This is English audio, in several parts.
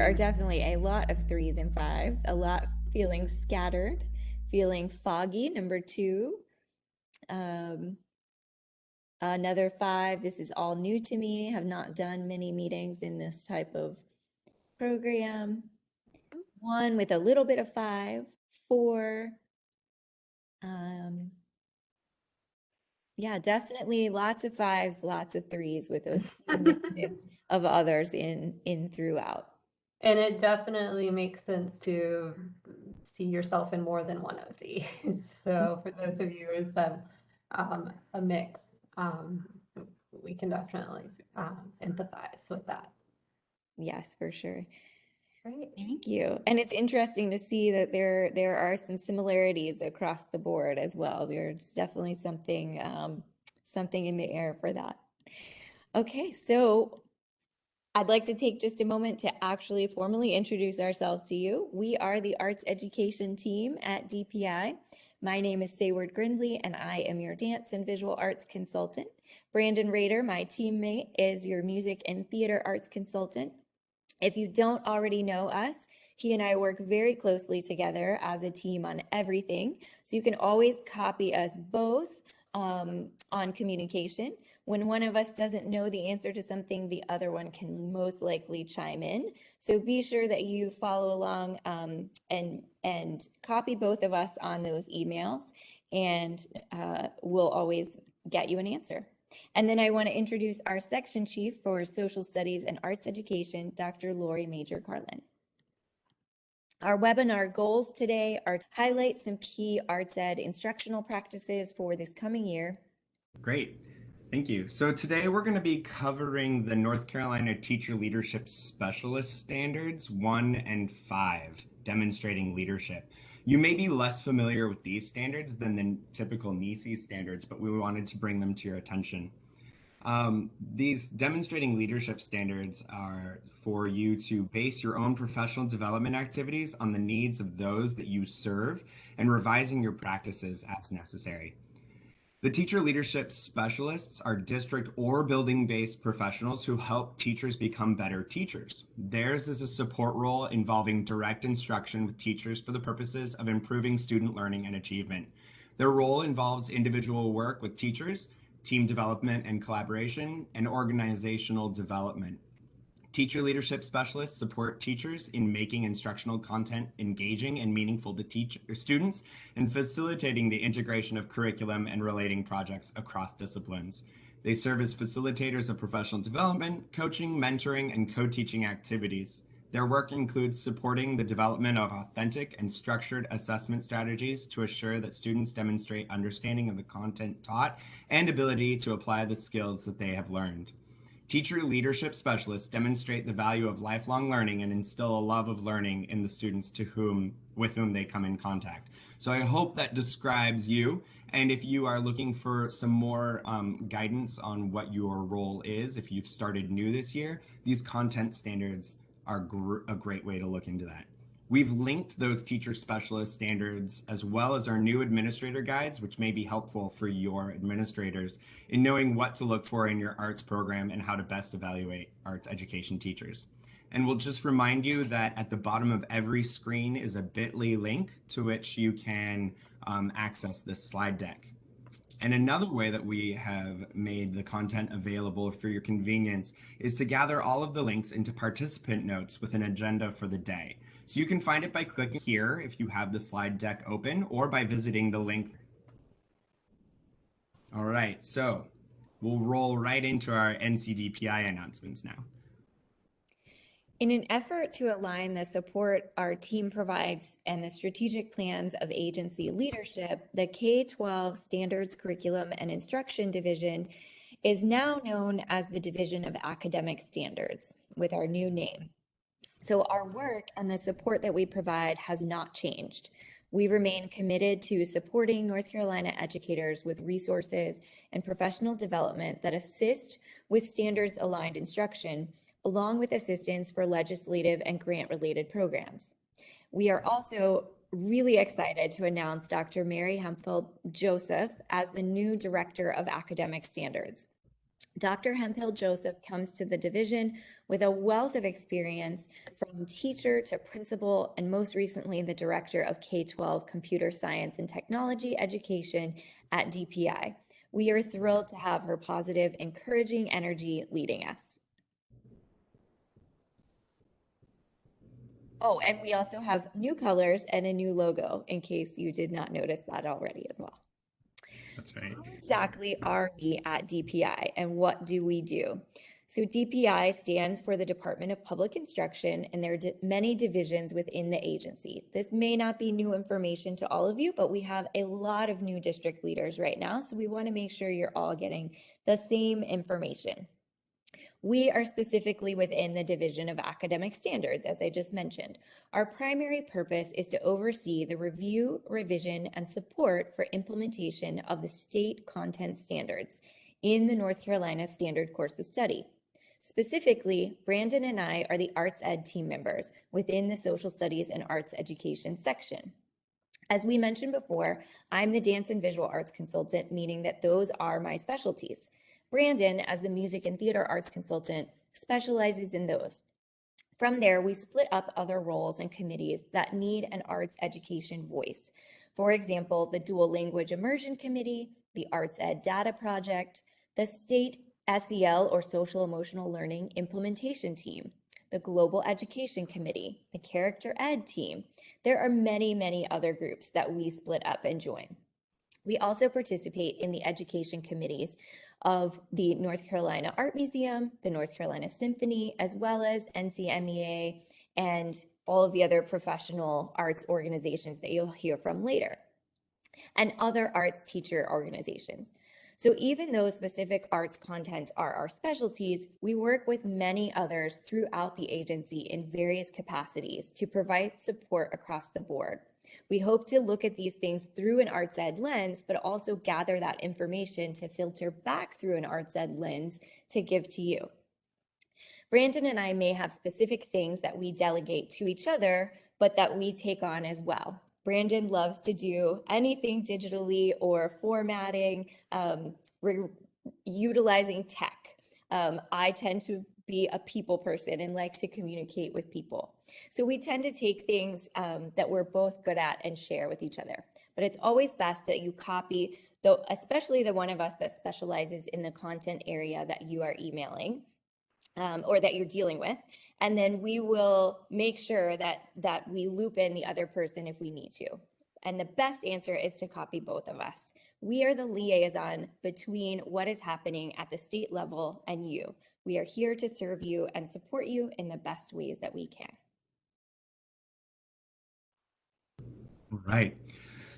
are definitely a lot of 3s and 5s, a lot feeling scattered, feeling foggy, number 2. Um, Another 5, this is all new to me, have not done many meetings in this type of program. 1 with a little bit of 5, 4. Yeah, definitely lots of 5s, lots of 3s with a few mixes of others in throughout. And it definitely makes sense to see yourself in more than one of these. So for those of you who have a mix, we can definitely empathize with that. Yes, for sure. Great. Thank you. And it's interesting to see that there are some similarities across the board as well. There's definitely something in the air for that. Okay, so I'd like to take just a moment to actually formally introduce ourselves to you. We are the Arts Education Team at DPI. My name is Sayward Grindley, and I am your Dance and Visual Arts Consultant. Brandon Rader, my teammate, is your Music and Theater Arts Consultant. If you don't already know us, he and I work very closely together as a team on everything. So you can always copy us both on communication. When one of us doesn't know the answer to something, the other one can most likely chime in. So be sure that you follow along and copy both of us on those emails, and we'll always get you an answer. And then I want to introduce our section chief for social studies and arts education, Dr. Lori Major Carlin. Our webinar goals today are to highlight some key arts ed instructional practices for this coming year. Great. Thank you. So today we're going to be covering the North Carolina Teacher Leadership Specialist Standards 1 and 5, demonstrating leadership. You may be less familiar with these standards than the typical NECE standards, but we wanted to bring them to your attention. These demonstrating leadership standards are for you to base your own professional development activities on the needs of those that you serve and revising your practices as necessary. The teacher leadership specialists are district or building-based professionals who help teachers become better teachers. Theirs is a support role involving direct instruction with teachers for the purposes of improving student learning and achievement. Their role involves individual work with teachers, team development and collaboration, and organizational development. Teacher leadership specialists support teachers in making instructional content engaging and meaningful to students and facilitating the integration of curriculum and relating projects across disciplines. They serve as facilitators of professional development, coaching, mentoring, and co-teaching activities. Their work includes supporting the development of authentic and structured assessment strategies to assure that students demonstrate understanding of the content taught and ability to apply the skills that they have learned. Teacher leadership specialists demonstrate the value of lifelong learning and instill a love of learning in the students with whom they come in contact. So I hope that describes you. And if you are looking for some more guidance on what your role is, if you've started new this year, these content standards are a great way to look into that. We've linked those teacher specialist standards as well as our new administrator guides, which may be helpful for your administrators in knowing what to look for in your arts program and how to best evaluate arts education teachers. And we'll just remind you that at the bottom of every screen is a bit.ly link to which you can access this slide deck. And another way that we have made the content available for your convenience is to gather all of the links into participant notes with an agenda for the day. So you can find it by clicking here if you have the slide deck open or by visiting the link. All right, so we'll roll right into our NCDPI announcements now. In an effort to align the support our team provides and the strategic plans of agency leadership, the K-12 Standards Curriculum and Instruction Division is now known as the Division of Academic Standards with our new name. So our work and the support that we provide has not changed. We remain committed to supporting North Carolina educators with resources and professional development that assist with standards-aligned instruction, along with assistance for legislative and grant-related programs. We are also really excited to announce Dr. Mary Hempfeld Joseph as the new Director of Academic Standards. Dr. Hemphill Joseph comes to the division with a wealth of experience from teacher to principal, and most recently, the director of K-12 Computer Science and Technology Education at DPI. We are thrilled to have her positive, encouraging energy leading us. Oh, and we also have new colors and a new logo in case you did not notice that already as well. That's right. Who exactly are we at DPI and what do we do? So DPI stands for the Department of Public Instruction, and there are many divisions within the agency. This may not be new information to all of you, but we have a lot of new district leaders right now, so we want to make sure you're all getting the same information. We are specifically within the Division of Academic Standards, as I just mentioned. Our primary purpose is to oversee the review, revision, and support for implementation of the state content standards in the North Carolina Standard Course of Study. Specifically, Brandon and I are the Arts Ed team members within the Social Studies and Arts Education section. As we mentioned before, I'm the dance and visual arts consultant, meaning that those are my specialties. Brandon, as the music and theater arts consultant, specializes in those. From there, we split up other roles and committees that need an arts education voice. For example, the Dual Language Immersion Committee, the Arts Ed Data Project, the State SEL or Social Emotional Learning Implementation Team, the Global Education Committee, the Character Ed Team. There are many, many other groups that we split up and join. We also participate in the education committees of the North Carolina Art Museum, the North Carolina Symphony, as well as NCMEA and all of the other professional arts organizations that you'll hear from later, and other arts teacher organizations. So even though specific arts content are our specialties, we work with many others throughout the agency in various capacities to provide support across the board. We hope to look at these things through an arts ed lens, but also gather that information to filter back through an arts ed lens to give to you. Brandon and I may have specific things that we delegate to each other, but that we take on as well. Brandon loves to do anything digitally or formatting, utilizing tech. I tend to be a people person and like to communicate with people. So we tend to take things that we're both good at and share with each other. But it's always best that you copy, though, especially the one of us that specializes in the content area that you are emailing or that you're dealing with. And then we will make sure that we loop in the other person if we need to. And the best answer is to copy both of us. We are the liaison between what is happening at the state level and you. We are here to serve you and support you in the best ways that we can. Right.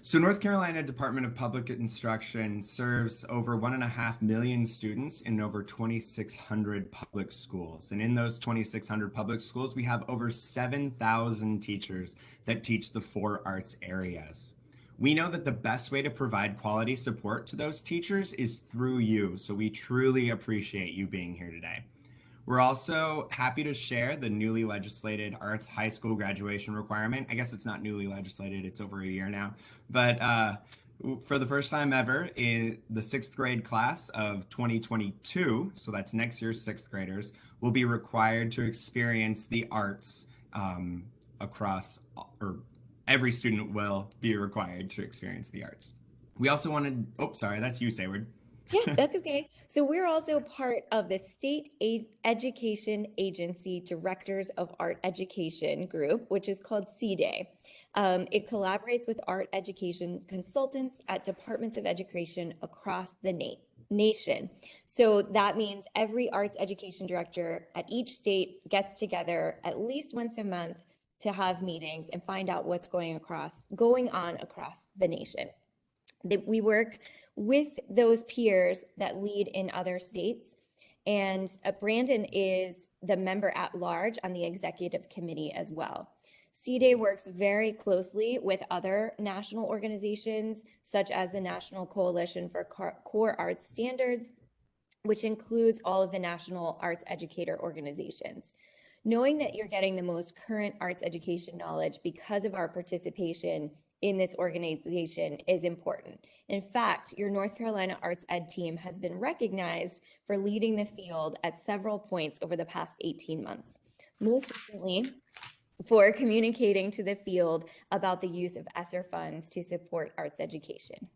So North Carolina Department of Public Instruction serves over 1.5 million students in over 2,600 public schools. And in those 2,600 public schools, we have over 7,000 teachers that teach the 4 arts areas. We know that the best way to provide quality support to those teachers is through you. So we truly appreciate you being here today. We're also happy to share the newly legislated arts high school graduation requirement. I guess it's not newly legislated, it's over a year now. But for the first time ever, in the 6th grade class of 2022, so that's next year's 6th graders, will be required to experience the arts across, or every student will be required to experience the arts. We also wanted, oh, sorry, that's you, Sayward. Yeah, that's okay. So we're also part of the State Education Agency Directors of Art Education group, which is called CDAE. It collaborates with art education consultants at departments of education across the nation. So that means every arts education director at each state gets together at least once a month to have meetings and find out what's going on across the nation. We work with those peers that lead in other states. And Brandon is the member at large on the executive committee as well. CDAE works very closely with other national organizations, such as the National Coalition for Core Arts Standards, which includes all of the national arts educator organizations. Knowing that you're getting the most current arts education knowledge because of our participation in this organization is important. In fact, your North Carolina Arts Ed team has been recognized for leading the field at several points over the past 18 months. Most recently, for communicating to the field about the use of ESSER funds to support arts education.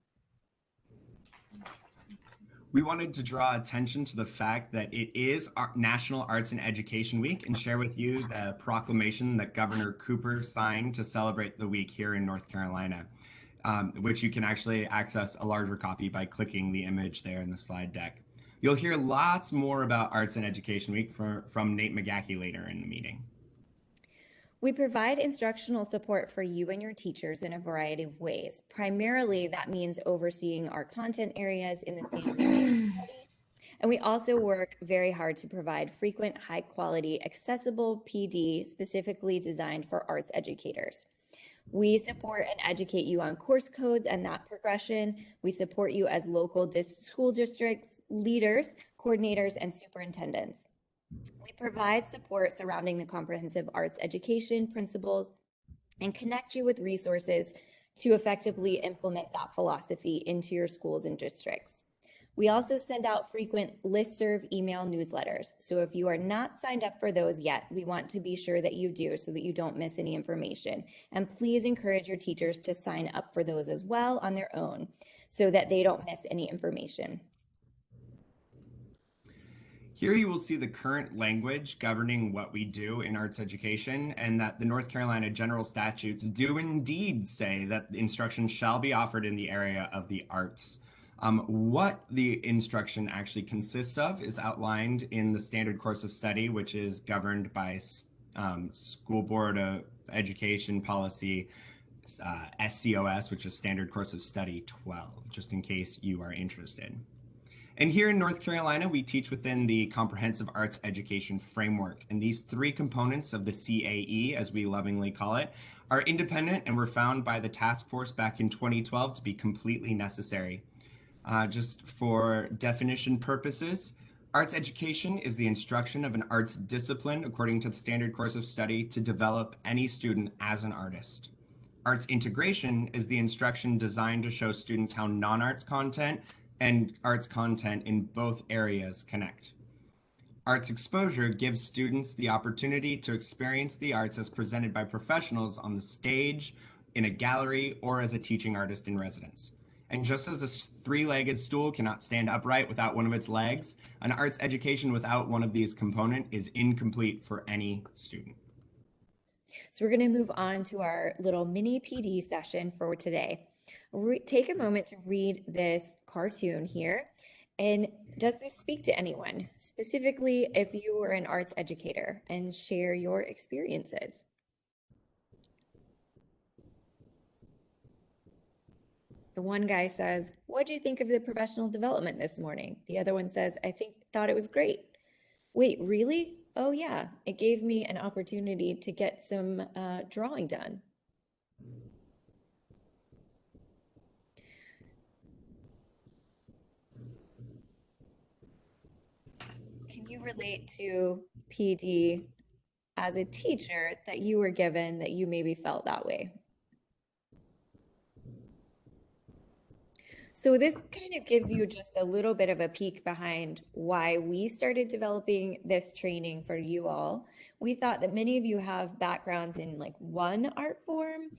We wanted to draw attention to the fact that it is National Arts and Education Week and share with you the proclamation that Governor Cooper signed to celebrate the week here in North Carolina, which you can actually access a larger copy by clicking the image there in the slide deck. You'll hear lots more about Arts and Education Week from Nate McGackie later in the meeting. We provide instructional support for you and your teachers in a variety of ways. Primarily, that means overseeing our content areas in the standard study. And we also work very hard to provide frequent, high quality, accessible PD specifically designed for arts educators. We support and educate you on course codes and that progression. We support you as local school districts, leaders, coordinators, and superintendents. We provide support surrounding the comprehensive arts education principles and connect you with resources to effectively implement that philosophy into your schools and districts. We also send out frequent listserv email newsletters. So if you are not signed up for those yet, we want to be sure that you do so that you don't miss any information. And please encourage your teachers to sign up for those as well on their own so that they don't miss any information. Here you will see the current language governing what we do in arts education, and that the North Carolina general statutes do indeed say that instruction shall be offered in the area of the arts. What the instruction actually consists of is outlined in the standard course of study, which is governed by School Board of Education Policy SCOS, which is Standard Course of Study 12, just in case you are interested. And here in North Carolina, we teach within the Comprehensive Arts Education Framework. And these three components of the CAE, as we lovingly call it, are independent and were found by the task force back in 2012 to be completely necessary. Just for definition purposes, arts education is the instruction of an arts discipline according to the standard course of study to develop any student as an artist. Arts integration is the instruction designed to show students how non-arts content and arts content in both areas connect. Arts exposure gives students the opportunity to experience the arts as presented by professionals on the stage, in a gallery, or as a teaching artist in residence. And just as a three-legged stool cannot stand upright without one of its legs, an arts education without one of these components is incomplete for any student. So we're going to move on to our little mini PD session for today. Take a moment to read this cartoon here. And does this speak to anyone, specifically if you are an arts educator, and share your experiences? The one guy says, "What do you think of the professional development this morning?" The other one says, thought it was great." "Wait, really?" "Oh yeah, it gave me an opportunity to get some drawing done." Can you relate to PD as a teacher that you were given that you maybe felt that way? So this kind of gives you just a little bit of a peek behind why we started developing this training for you all. We thought that many of you have backgrounds in like one art form,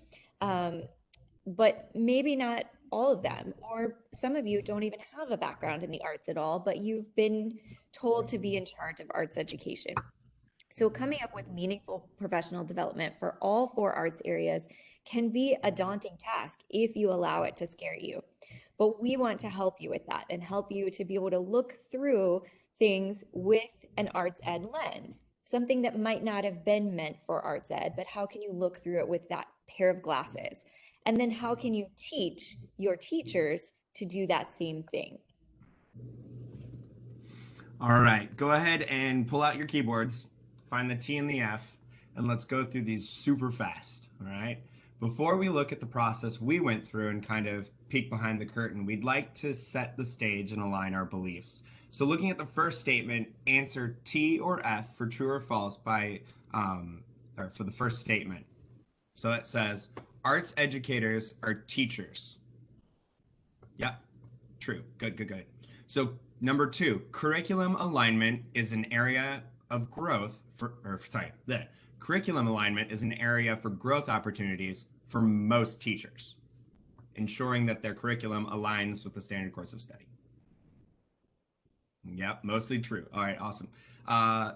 but maybe not all of them, or some of you don't even have a background in the arts at all, but you've been told to be in charge of arts education. So coming up with meaningful professional development for all four arts areas can be a daunting task if you allow it to scare you. But we want to help you with that and help you to be able to look through things with an arts ed lens, something that might not have been meant for arts ed, but how can you look through it with that pair of glasses? And then how can you teach your teachers to do that same thing? All right, go ahead and pull out your keyboards, find the T and the F, and let's go through these super fast, all right? Before we look at the process we went through and kind of peek behind the curtain, we'd like to set the stage and align our beliefs. So looking at the first statement, answer T or F for true or false for the first statement. So it says, arts educators are teachers. Yep, true. Good, good, good. So number 2, curriculum alignment is an area of growth curriculum alignment is an area for growth opportunities for most teachers, ensuring that their curriculum aligns with the standard course of study. Yep, mostly true. All right, awesome.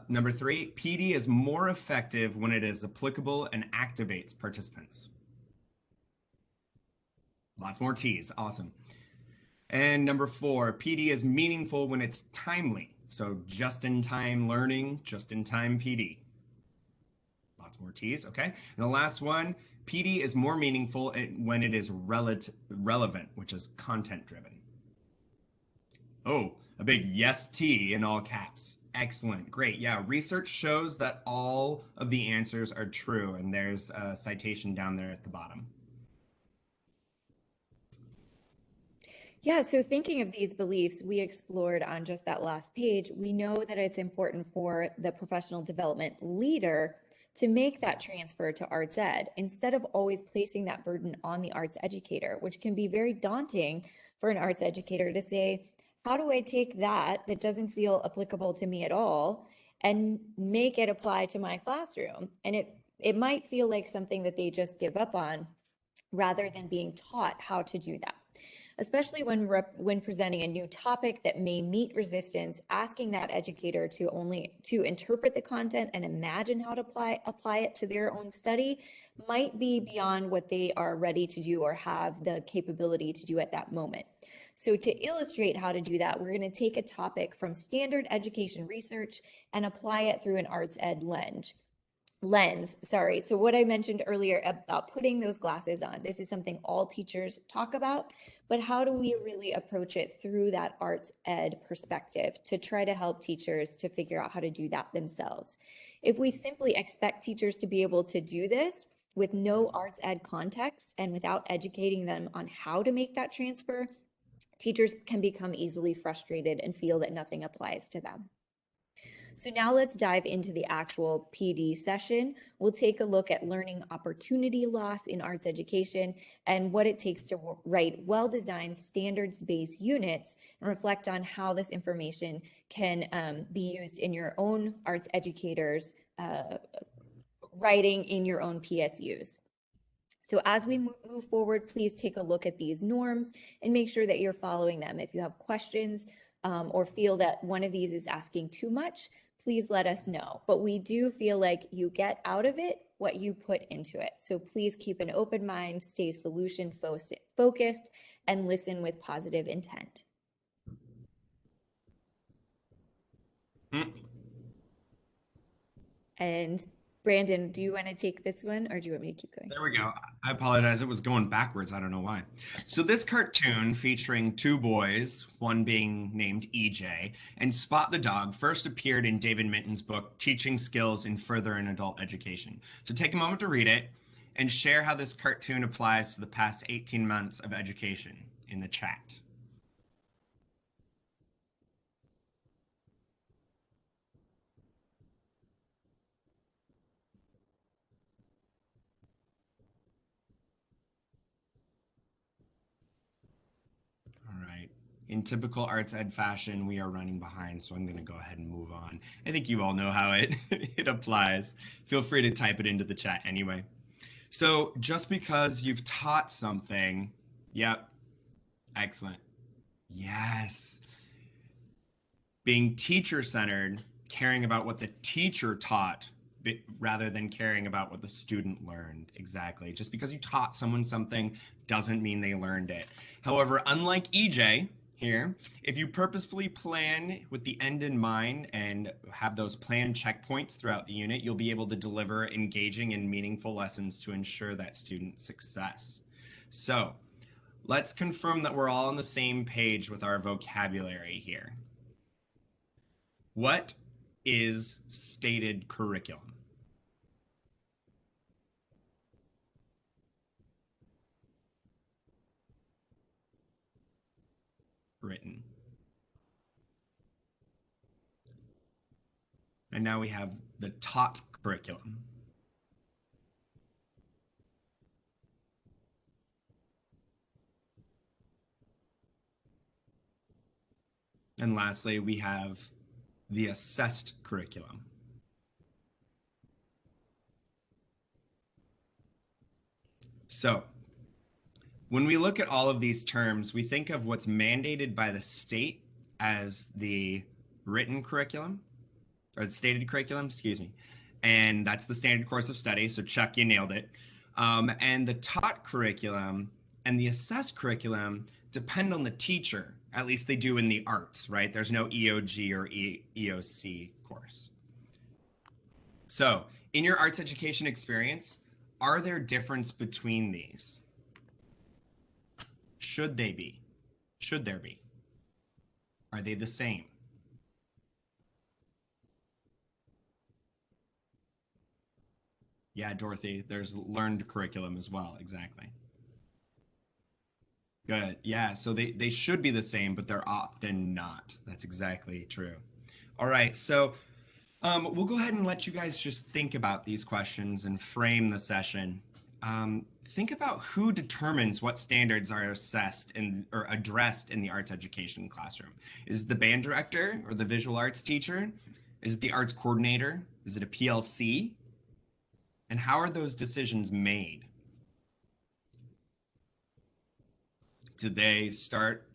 Number 3, PD is more effective when it is applicable and activates participants. Lots more T's, awesome. And number 4, PD is meaningful when it's timely. So just-in-time learning, just-in-time PD. Lots more T's, okay? And the last one, PD is more meaningful when it is relevant, which is content-driven. Oh, a big yes T in all caps. Excellent, great. Yeah, research shows that all of the answers are true, and there's a citation down there at the bottom. Yeah, so thinking of these beliefs we explored on just that last page, we know that it's important for the professional development leader to make that transfer to arts ed instead of always placing that burden on the arts educator, which can be very daunting for an arts educator to say, how do I take that doesn't feel applicable to me at all and make it apply to my classroom? And it might feel like something that they just give up on rather than being taught how to do that. Especially when presenting a new topic that may meet resistance, asking that educator to interpret the content and imagine how to apply it to their own study might be beyond what they are ready to do or have the capability to do at that moment. So to illustrate how to do that, we're going to take a topic from standard education research and apply it through an arts ed lens. So what I mentioned earlier about putting those glasses on, this is something all teachers talk about, but how do we really approach it through that arts ed perspective to try to help teachers to figure out how to do that themselves? If we simply expect teachers to be able to do this with no arts ed context and without educating them on how to make that transfer, teachers can become easily frustrated and feel that nothing applies to them. So now let's dive into the actual PD session. We'll take a look at learning opportunity loss in arts education and what it takes to write well-designed standards-based units and reflect on how this information can be used in your own arts educators' writing in your own PSUs. So as we move forward, please take a look at these norms and make sure that you're following them. If you have questions or feel that one of these is asking too much, please let us know. But we do feel like you get out of it what you put into it. So please keep an open mind, stay solution focused, and listen with positive intent. And Brandon, do you want to take this one or do you want me to keep going? There we go. I apologize. It was going backwards. I don't know why. So this cartoon featuring 2 boys, one being named EJ, and Spot the dog first appeared in David Minton's book, Teaching Skills in Further and Adult Education. So take a moment to read it and share how this cartoon applies to the past 18 months of education in the chat. All right. In typical arts ed fashion, we are running behind, so I'm going to go ahead and move on. I think you all know how it, it applies. Feel free to type it into the chat anyway. So just because you've taught something, yep, excellent. Yes. Being teacher-centered, caring about what the teacher taught rather than caring about what the student learned. Exactly. Just because you taught someone something doesn't mean they learned it. However, unlike EJ here, if you purposefully plan with the end in mind and have those planned checkpoints throughout the unit, you'll be able to deliver engaging and meaningful lessons to ensure that student success. So let's confirm that we're all on the same page with our vocabulary here. What is stated curriculum? Written. And now we have the taught curriculum. And lastly, we have the assessed curriculum. So when we look at all of these terms, we think of what's mandated by the state as the written curriculum, or the stated curriculum, excuse me. And that's the standard course of study. So Chuck, you nailed it. And the taught curriculum and the assessed curriculum depend on the teacher. At least they do in the arts, right? There's no EOG or EOC course. So in your arts education experience, are there difference between these? Should they be? Should there be? Are they the same? Yeah, Dorothy, there's learned curriculum as well. Exactly. Good. Yeah, so they should be the same, but they're often not. That's exactly true. All right, so we'll go ahead and let you guys just think about these questions and frame the session. Think about who determines what standards are assessed or addressed in the arts education classroom. Is it the band director or the visual arts teacher? Is it the arts coordinator? Is it a PLC? And how are those decisions made? Do they start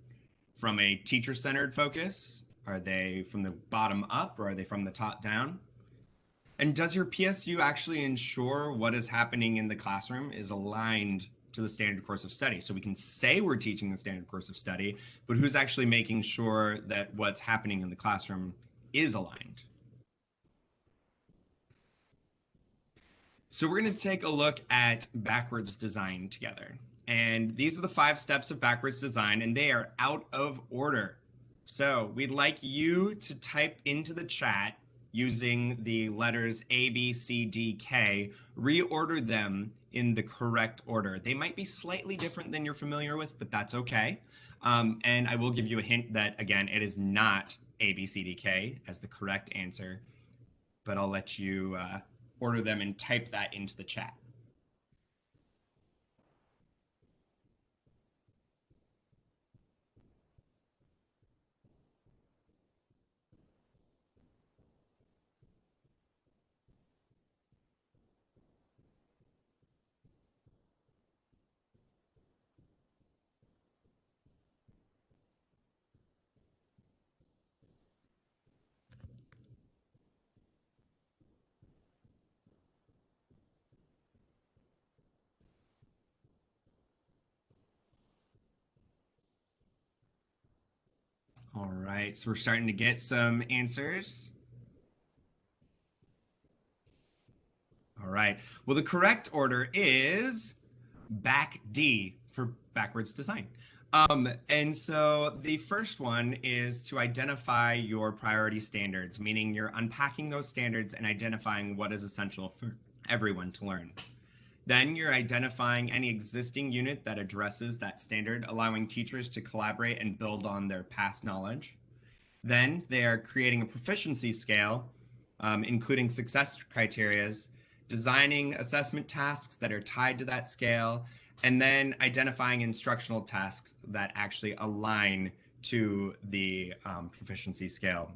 from a teacher-centered focus? Are they from the bottom up or are they from the top down? And does your PSU actually ensure what is happening in the classroom is aligned to the standard course of study? So we can say we're teaching the standard course of study, but who's actually making sure that what's happening in the classroom is aligned? So we're going to take a look at backwards design together. And these are the 5 steps of backwards design, and they are out of order. So we'd like you to type into the chat using the letters A, B, C, D, K, reorder them in the correct order. They might be slightly different than you're familiar with, but that's okay. And I will give you a hint that, again, it is not A, B, C, D, K as the correct answer, but I'll let you order them and type that into the chat. All right, so we're starting to get some answers. All right, well, the correct order is back D for backwards design. And so the first one is to identify your priority standards, meaning you're unpacking those standards and identifying what is essential for everyone to learn. Then you're identifying any existing unit that addresses that standard, allowing teachers to collaborate and build on their past knowledge. Then they are creating a proficiency scale, including success criterias, designing assessment tasks that are tied to that scale, and then identifying instructional tasks that actually align to the proficiency scale,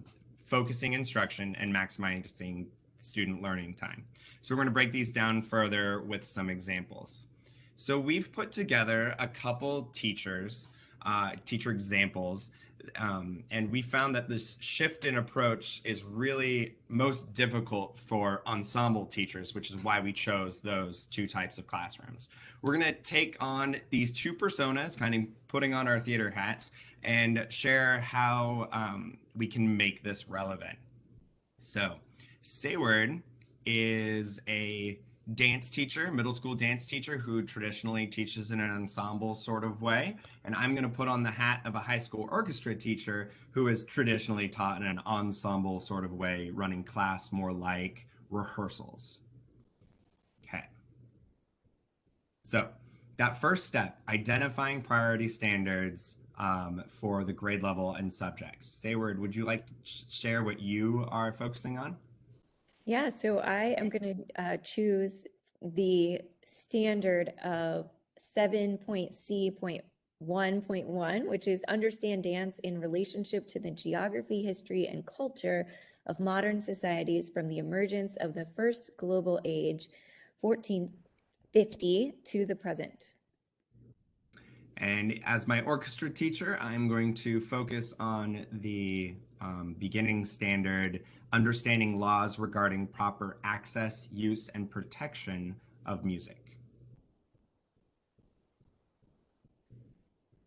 focusing instruction and maximizing student learning time. So we're going to break these down further with some examples. So we've put together a couple teacher examples, and we found that this shift in approach is really most difficult for ensemble teachers, which is why we chose those 2 types of classrooms. We're going to take on these 2 personas, kind of putting on our theater hats, and share how we can make this relevant. So Sayward is a dance teacher, middle school dance teacher who traditionally teaches in an ensemble sort of way. And I'm going to put on the hat of a high school orchestra teacher who is traditionally taught in an ensemble sort of way, running class more like rehearsals. Okay. So that first step, identifying priority standards for the grade level and subjects. Sayward, would you like to share what you are focusing on? Yeah, so I am going to choose the standard of 7.C.1 1.1, which is understand dance in relationship to the geography, history, and culture of modern societies from the emergence of the first global age, 1450, to the present. And as my orchestra teacher, I'm going to focus on the beginning standard, understanding laws regarding proper access, use, and protection of music.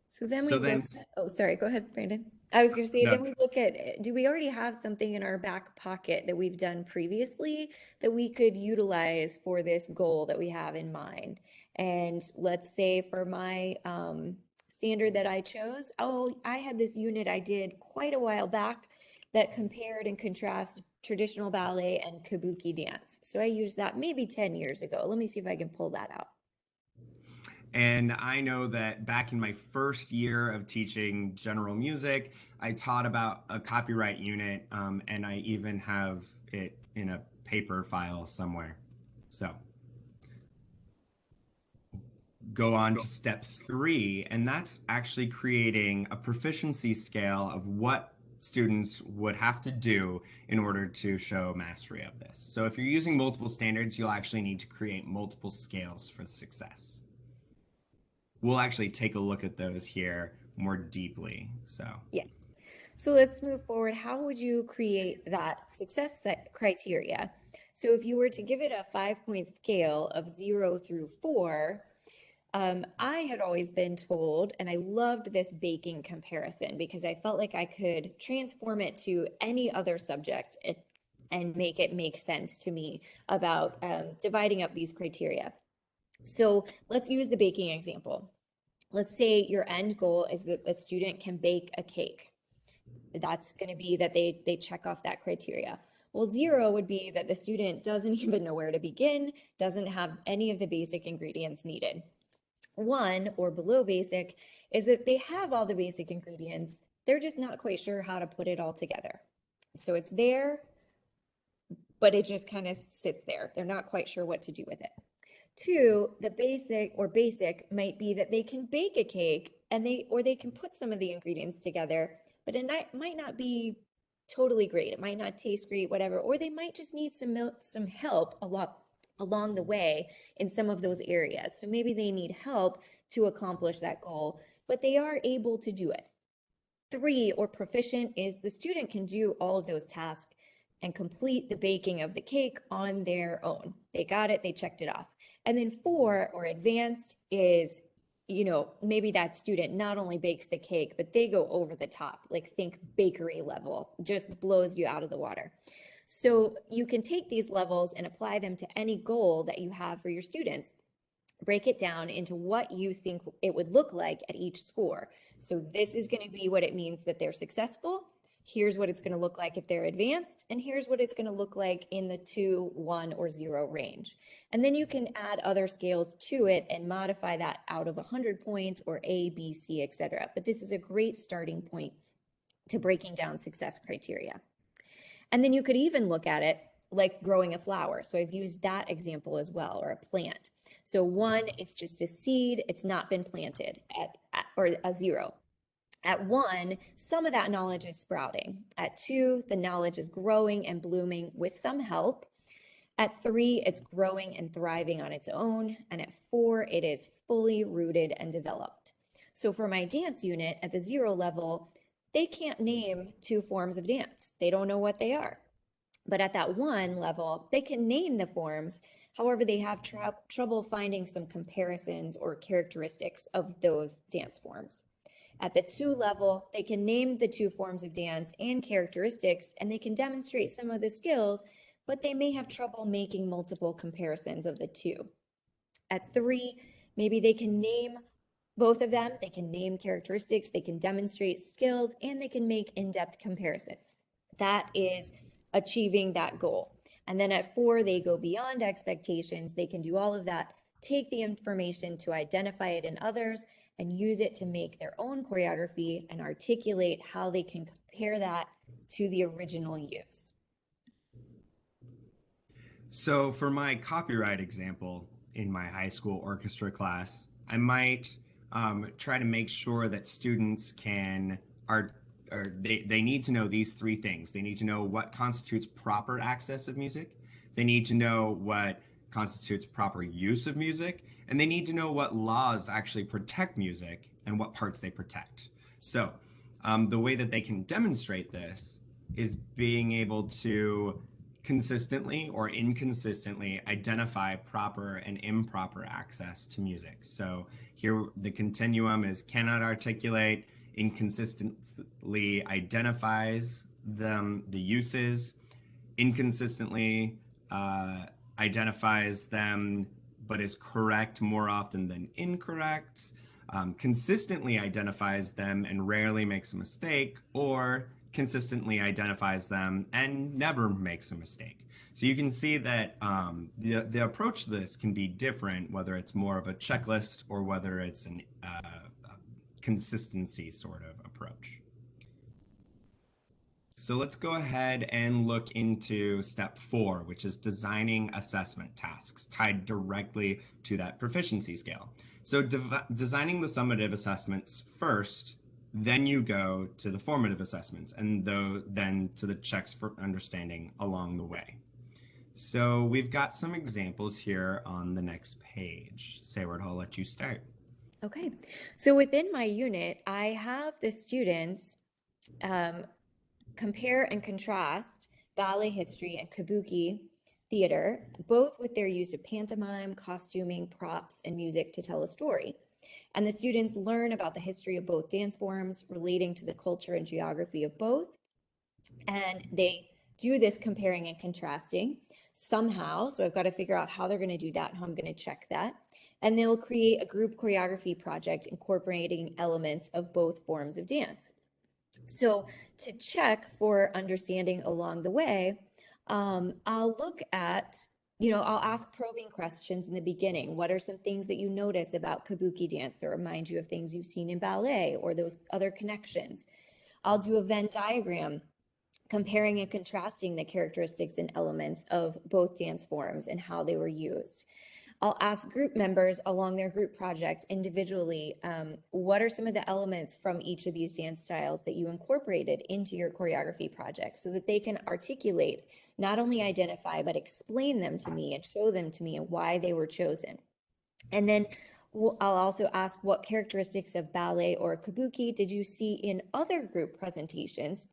So then we So look then, at, oh, sorry, go ahead, Brandon. I was going to say, no, then we look at, do we already have something in our back pocket that we've done previously that we could utilize for this goal that we have in mind? And let's say for my standard that I chose, oh, I had this unit I did quite a while back that compared and contrasted traditional ballet and kabuki dance. So I used that maybe 10 years ago. Let me see if I can pull that out. and I know that back in my first year of teaching general music, I taught about a copyright unit, and I even have it in a paper file somewhere. So go on to step 3, and that's actually creating a proficiency scale of what students would have to do in order to show mastery of this. So if you're using multiple standards, you'll actually need to create multiple scales for success. We'll actually take a look at those here more deeply. So Yeah. So let's move forward. How would you create that success criteria? So if you were to give it a 5-point scale of 0 through 4, I had always been told, and I loved this baking comparison because I felt like I could transform it to any other subject and make it make sense to me about dividing up these criteria. So let's use the baking example. Let's say your end goal is that the student can bake a cake. That's going to be that they check off that criteria. Well, 0 would be that the student doesn't even know where to begin, doesn't have any of the basic ingredients needed. 1 or below basic is that they have all the basic ingredients, they're just not quite sure how to put it all together. So it's there, but it just kind of sits there. They're not quite sure what to do with it. 2, the basic might be that they can bake a cake and they can put some of the ingredients together, but it might not be totally great. It might not taste great, whatever, or they might just need some help along the way in some of those areas. So maybe they need help to accomplish that goal, but they are able to do it. 3 or proficient is the student can do all of those tasks and complete the baking of the cake on their own. They got it, they checked it off. And then 4 or advanced is, maybe that student not only bakes the cake, but they go over the top, like think bakery level, just blows you out of the water. So you can take these levels and apply them to any goal that you have for your students. Break it down into what you think it would look like at each score. So this is going to be what it means that they're successful. Here's what it's going to look like if they're advanced, and here's what it's going to look like in the 2, 1, or 0 range. And then you can add other scales to it and modify that out of 100 points or A, B, C, etc. But this is a great starting point to breaking down success criteria. And then you could even look at it like growing a flower. So I've used that example as well, or a plant. So 1, it's just a seed, it's not been planted or a 0. At 1, some of that knowledge is sprouting. At 2, the knowledge is growing and blooming with some help. At 3, it's growing and thriving on its own. And at 4, it is fully rooted and developed. So for my dance unit at the 0 level, they can't name 2 forms of dance. They don't know what they are. But at that 1 level, they can name the forms. However, they have trouble finding some comparisons or characteristics of those dance forms. At the 2 level, they can name the 2 forms of dance and characteristics, and they can demonstrate some of the skills, but they may have trouble making multiple comparisons of the 2. At 3, maybe they can name both of them, they can name characteristics, they can demonstrate skills, and they can make in-depth comparison. That is achieving that goal. And then at 4, they go beyond expectations. They can do all of that, take the information to identify it in others, and use it to make their own choreography and articulate how they can compare that to the original use. So for my copyright example in my high school orchestra class, I might try to make sure that students they need to know these three things. They need to know what constitutes proper access of music. They need to know what constitutes proper use of music, and they need to know what laws actually protect music and what parts they protect. So the way that they can demonstrate this is being able to consistently or inconsistently identify proper and improper access to music. So here the continuum is cannot articulate, inconsistently identifies the uses, inconsistently identifies them but is correct more often than incorrect, consistently identifies them and rarely makes a mistake, or consistently identifies them and never makes a mistake. So you can see that the approach to this can be different, whether it's more of a checklist or whether it's a consistency sort of approach. So let's go ahead and look into step 4, which is designing assessment tasks tied directly to that proficiency scale. So designing the summative assessments first, then you go to the formative assessments, and then to the checks for understanding along the way. So we've got some examples here on the next page. Sayward, I'll let you start. Okay, so within my unit, I have the students compare and contrast ballet history and kabuki theater, both with their use of pantomime, costuming, props, and music to tell a story. And the students learn about the history of both dance forms, relating to the culture and geography of both. And they do this comparing and contrasting somehow. So I've got to figure out how they're going to do that, how I'm going to check that. And they'll create a group choreography project incorporating elements of both forms of dance. So to check for understanding along the way, I'll look at, I'll ask probing questions in the beginning. What are some things that you notice about kabuki dance that remind you of things you've seen in ballet or those other connections? I'll do a Venn diagram comparing and contrasting the characteristics and elements of both dance forms and how they were used. I'll ask group members along their group project individually, what are some of the elements from each of these dance styles that you incorporated into your choreography project, so that they can articulate, not only identify, but explain them to me and show them to me and why they were chosen. And then I'll also ask, what characteristics of ballet or kabuki did you see in other group presentations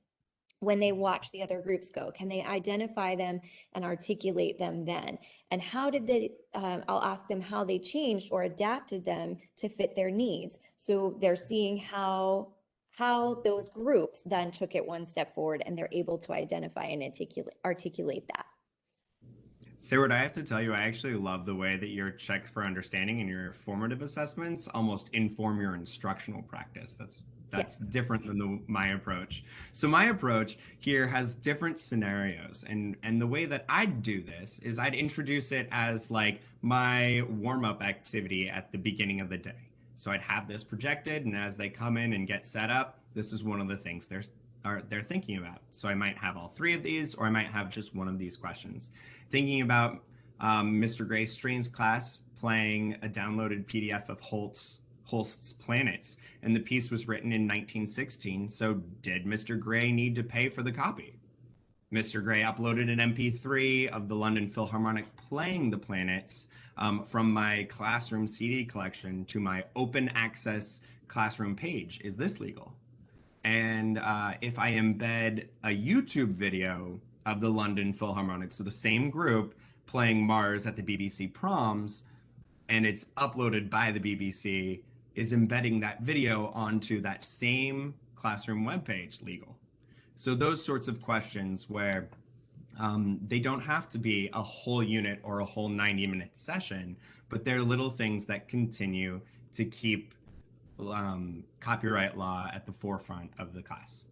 when they watch the other groups go? Can they identify them and articulate them then? And how did they, I'll ask them how they changed or adapted them to fit their needs. So they're seeing how those groups then took it one step forward and they're able to identify and articulate that. Sarah, I have to tell you, I actually love the way that your checks for understanding and your formative assessments almost inform your instructional practice. That's different than my approach. So my approach here has different scenarios, and the way that I'd do this is I'd introduce it as like my warm-up activity at the beginning of the day. So I'd have this projected, and as they come in and get set up, this is one of the things they're thinking about. So I might have all three of these, or I might have just one of these questions. Thinking about Mr. Gray Strain's class playing a downloaded PDF of Holst's Planets, and the piece was written in 1916. So did Mr. Gray need to pay for the copy? Mr. Gray uploaded an MP3 of the London Philharmonic playing the planets from my classroom CD collection to my open access classroom page. Is this legal? And if I embed a YouTube video of the London Philharmonic, so the same group playing Mars at the BBC proms, and it's uploaded by the BBC, is embedding that video onto that same classroom webpage legal? So those sorts of questions where they don't have to be a whole unit or a whole 90-minute session, but they're little things that continue to keep copyright law at the forefront of the class.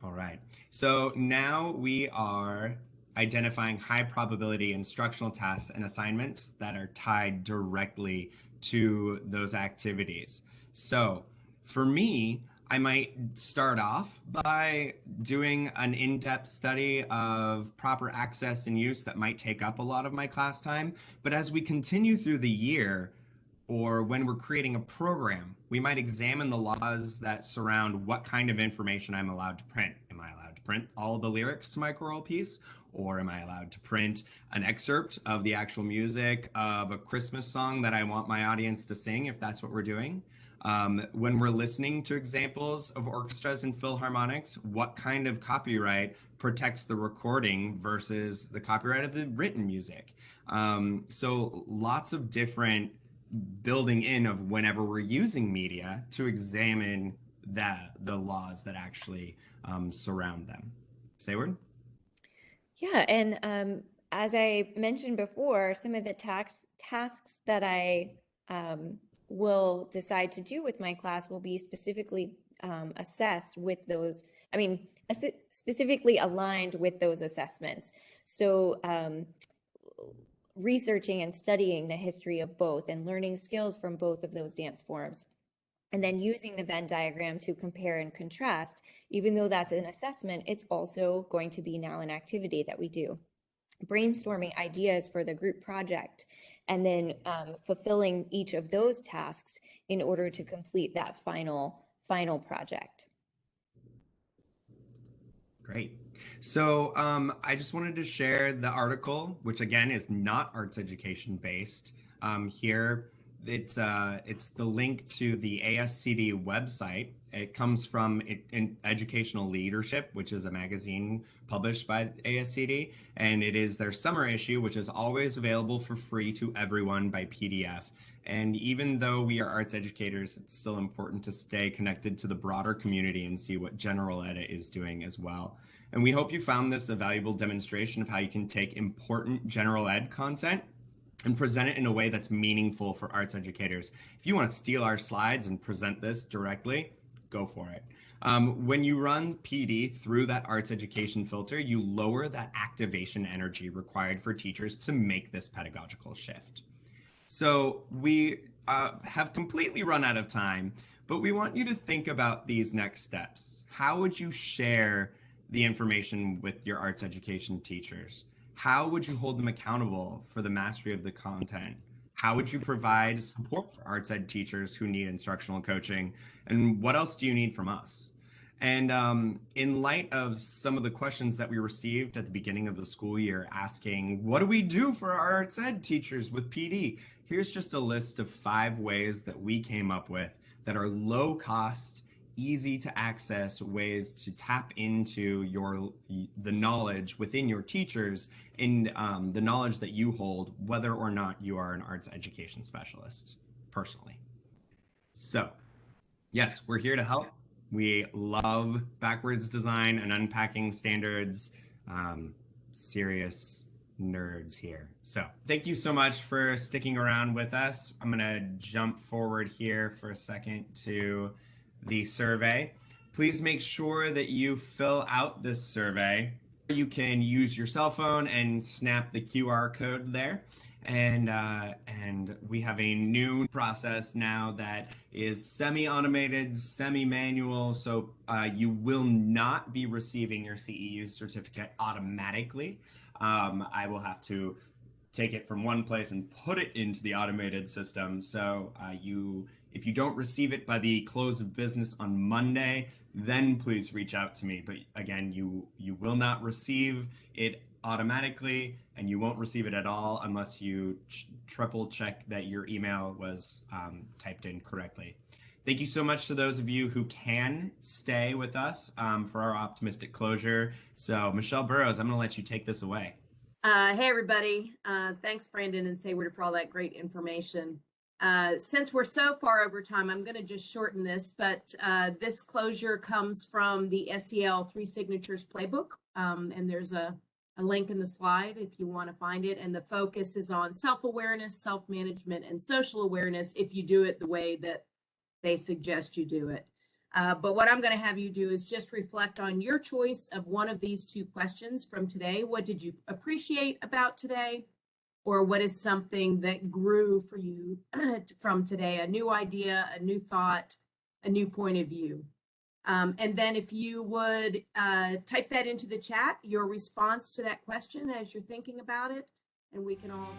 All right, so now we are identifying high probability instructional tasks and assignments that are tied directly to those activities. So for me, I might start off by doing an in-depth study of proper access and use that might take up a lot of my class time. But as we continue through the year, Or when we're creating a program, we might examine the laws that surround what kind of information I'm allowed to print. Am I allowed to print all the lyrics to my choral piece? Or am I allowed to print an excerpt of the actual music of a Christmas song that I want my audience to sing, if that's what we're doing? When we're listening to examples of orchestras and philharmonics, what kind of copyright protects the recording versus the copyright of the written music? So lots of different building in of whenever we're using media to examine the laws that actually surround them. Sayward? Yeah, and as I mentioned before, some of the tasks that I will decide to do with my class will be specifically assessed with those, I mean, specifically aligned with those assessments. So researching and studying the history of both and learning skills from both of those dance forms. And then using the Venn diagram to compare and contrast, even though that's an assessment, it's also going to be now an activity that we do. Brainstorming ideas for the group project, and then fulfilling each of those tasks in order to complete that final project. Great. So I just wanted to share the article, which again is not arts education based. Here, it's the link to the ASCD website. It comes from Educational Leadership, which is a magazine published by ASCD, and it is their summer issue, which is always available for free to everyone by PDF. And even though we are arts educators, it's still important to stay connected to the broader community and see what general ed is doing as well. And we hope you found this a valuable demonstration of how you can take important general ed content and present it in a way that's meaningful for arts educators. If you want to steal our slides and present this directly, go for it. When you run PD through that arts education filter, you lower that activation energy required for teachers to make this pedagogical shift. So we have completely run out of time, but we want you to think about these next steps. How would you share the information with your arts education teachers? How would you hold them accountable for the mastery of the content? How would you provide support for arts ed teachers who need instructional coaching? And what else do you need from us? And in light of some of the questions that we received at the beginning of the school year asking, what do we do for our arts ed teachers with PD? Here's just a list of 5 ways that we came up with that are low cost, easy to access ways to tap into the knowledge within your teachers and the knowledge that you hold, whether or not you are an arts education specialist personally. So yes, we're here to help. We love backwards design and unpacking standards. Serious nerds here. So thank you so much for sticking around with us. I'm going to jump forward here for a second to the survey. Please make sure that you fill out this survey. You can use your cell phone and snap the QR code there. And we have a new process now that is semi-automated, semi-manual, so you will not be receiving your CEU certificate automatically. I will have to take it from one place and put it into the automated system. So if you don't receive it by the close of business on Monday, then please reach out to me. But again, you will not receive it automatically, and you won't receive it at all unless you triple check that your email was typed in correctly. Thank you so much to those of you who can stay with us for our optimistic closure. So Michelle Burrows, I'm going to let you take this away. Hey, everybody. Thanks, Brandon and Sayward, for all that great information. Since we're so far over time, I'm going to just shorten this, but this closure comes from the SEL 3 Signatures Playbook, and there's a link in the slide if you want to find it. And the focus is on self-awareness, self-management, and social awareness if you do it the way that they suggest you do it. But what I'm going to have you do is just reflect on your choice of one of these 2 questions from today. What did you appreciate about today? Or what is something that grew for you from today? A new idea, a new thought, a new point of view. And then if you would type that into the chat, your response to that question as you're thinking about it, and we can all